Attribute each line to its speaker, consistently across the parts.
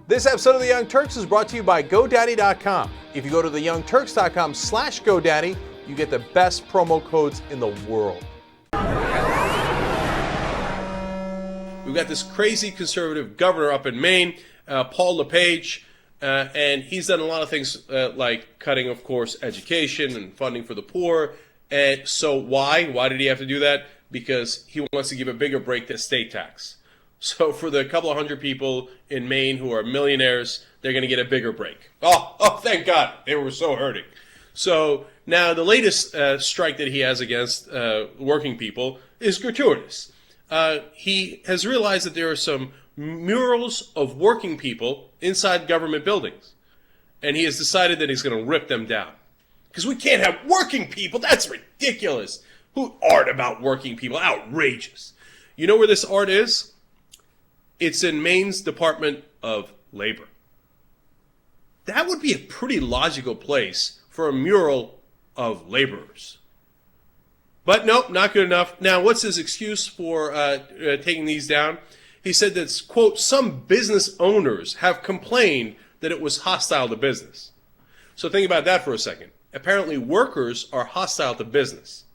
Speaker 1: This episode of The Young Turks is brought to you by GoDaddy.com. If you go to theyoungturks.com/GoDaddy, you get the best promo codes in the world.
Speaker 2: We've got this crazy conservative governor up in Maine, Paul LePage, and he's done a lot of things like cutting, of course, education and funding for the poor. And so why? Why did he have to do that? Because he wants to give a bigger break to estate tax. So for the couple of hundred people in Maine who are millionaires, they're going to get a bigger break. Oh, thank God. They were so hurting. So now the latest strike that he has against working people is gratuitous. He has realized that there are some murals of working people inside government buildings. And he has decided that he's going to rip them down. Because we can't have working people. That's ridiculous. Who art about working people? Outrageous. You know where this art is? It's in Maine's Department of Labor. That would be a pretty logical place for a mural of laborers. But nope, not good enough. Now, what's his excuse for taking these down? He said that, quote, some business owners have complained that it was hostile to business. So think about that for a second. Apparently, workers are hostile to business.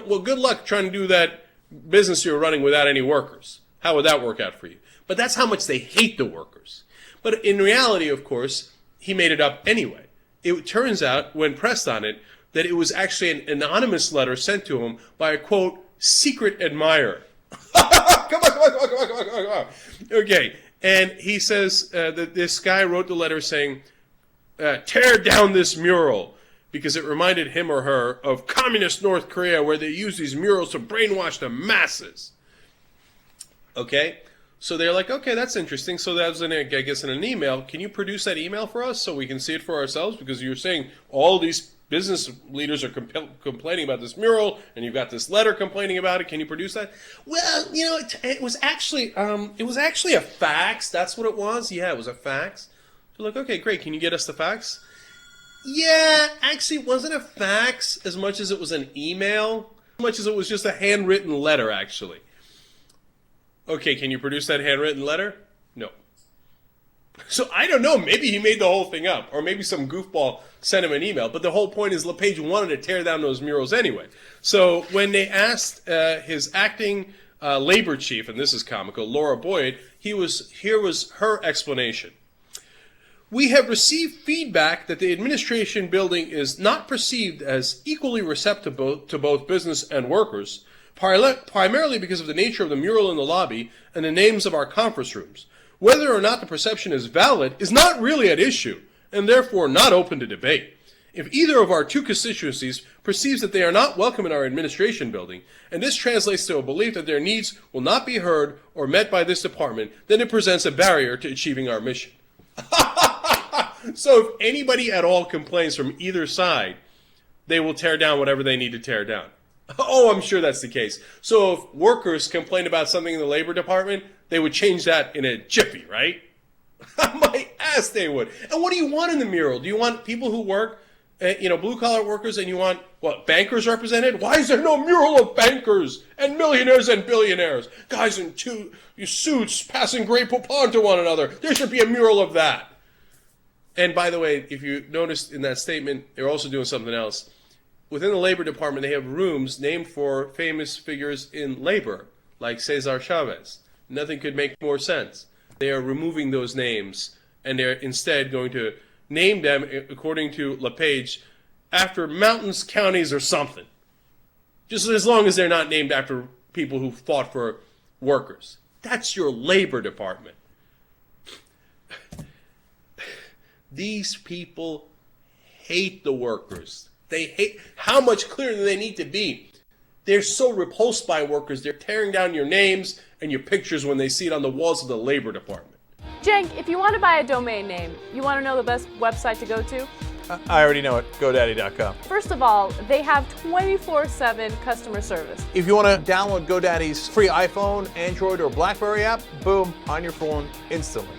Speaker 2: Well, good luck trying to do that business you're running without any workers. How would that work out for you? But that's how much they hate the workers. But in reality, of course, he made it up anyway. It turns out, when pressed on it, that it was actually an anonymous letter sent to him by a, quote, secret admirer. Come on. Okay, and he says that this guy wrote the letter saying, tear down this mural, because it reminded him or her of communist North Korea, where they use these murals to brainwash the masses. Okay, so they're like, okay, that's interesting. So that was, I guess, in an email. Can you produce that email for us so we can see it for ourselves? Because you're saying all these business leaders are complaining about this mural, and you've got this letter complaining about it. Can you produce that? Well, you know, it was actually a fax. That's what it was. Yeah, it was a fax. So like, okay, great. Can you get us the fax? Yeah, actually, it wasn't a fax as much as it was an email, as much as it was just a handwritten letter, actually. Okay, can you produce that handwritten letter? No. So I don't know, maybe he made the whole thing up, or maybe some goofball sent him an email, but the whole point is LePage wanted to tear down those murals anyway. So when they asked his acting labor chief, and this is comical, Laura Boyd, here was her explanation. We have received feedback that the administration building is not perceived as equally receptive to both business and workers, primarily because of the nature of the mural in the lobby and the names of our conference rooms. Whether or not the perception is valid is not really at issue, and therefore not open to debate. If either of our two constituencies perceives that they are not welcome in our administration building, and this translates to a belief that their needs will not be heard or met by this department, then it presents a barrier to achieving our mission. So if anybody at all complains from either side, they will tear down whatever they need to tear down. Oh, I'm sure that's the case. So if workers complain about something in the labor department, they would change that in a jiffy, right? My ass, they would. And what do you want in the mural? Do you want people who work, blue-collar workers, and you want, what, bankers represented? Why is there no mural of bankers and millionaires and billionaires? Guys in suits passing Grey Poupon to one another. There should be a mural of that. And by the way, if you noticed in that statement, they're also doing something else. Within the Labor Department, they have rooms named for famous figures in labor, like Cesar Chavez. Nothing could make more sense. They are removing those names, and they're instead going to name them, according to LePage, after mountains, counties, or something. Just as long as they're not named after people who fought for workers. That's your Labor Department. These people hate the workers. They hate, how much clearer do they need to be? They're so repulsed by workers, they're tearing down your names and your pictures when they see it on the walls of the Labor Department.
Speaker 3: Cenk, if you want to buy a domain name, you want to know the best website to go to?
Speaker 1: I already know it, GoDaddy.com.
Speaker 3: First of all, they have 24/7 customer service.
Speaker 1: If you want to download GoDaddy's free iPhone, Android, or BlackBerry app, boom, on your phone instantly.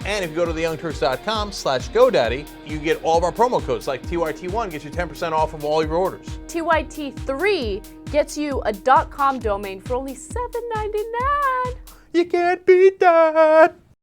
Speaker 1: And if you go to theyoungturks.com/GoDaddy, you get all of our promo codes, like TYT1 gets you 10% off of all of your orders.
Speaker 3: TYT3 gets you a .com domain for only $7.99.
Speaker 1: You can't beat that.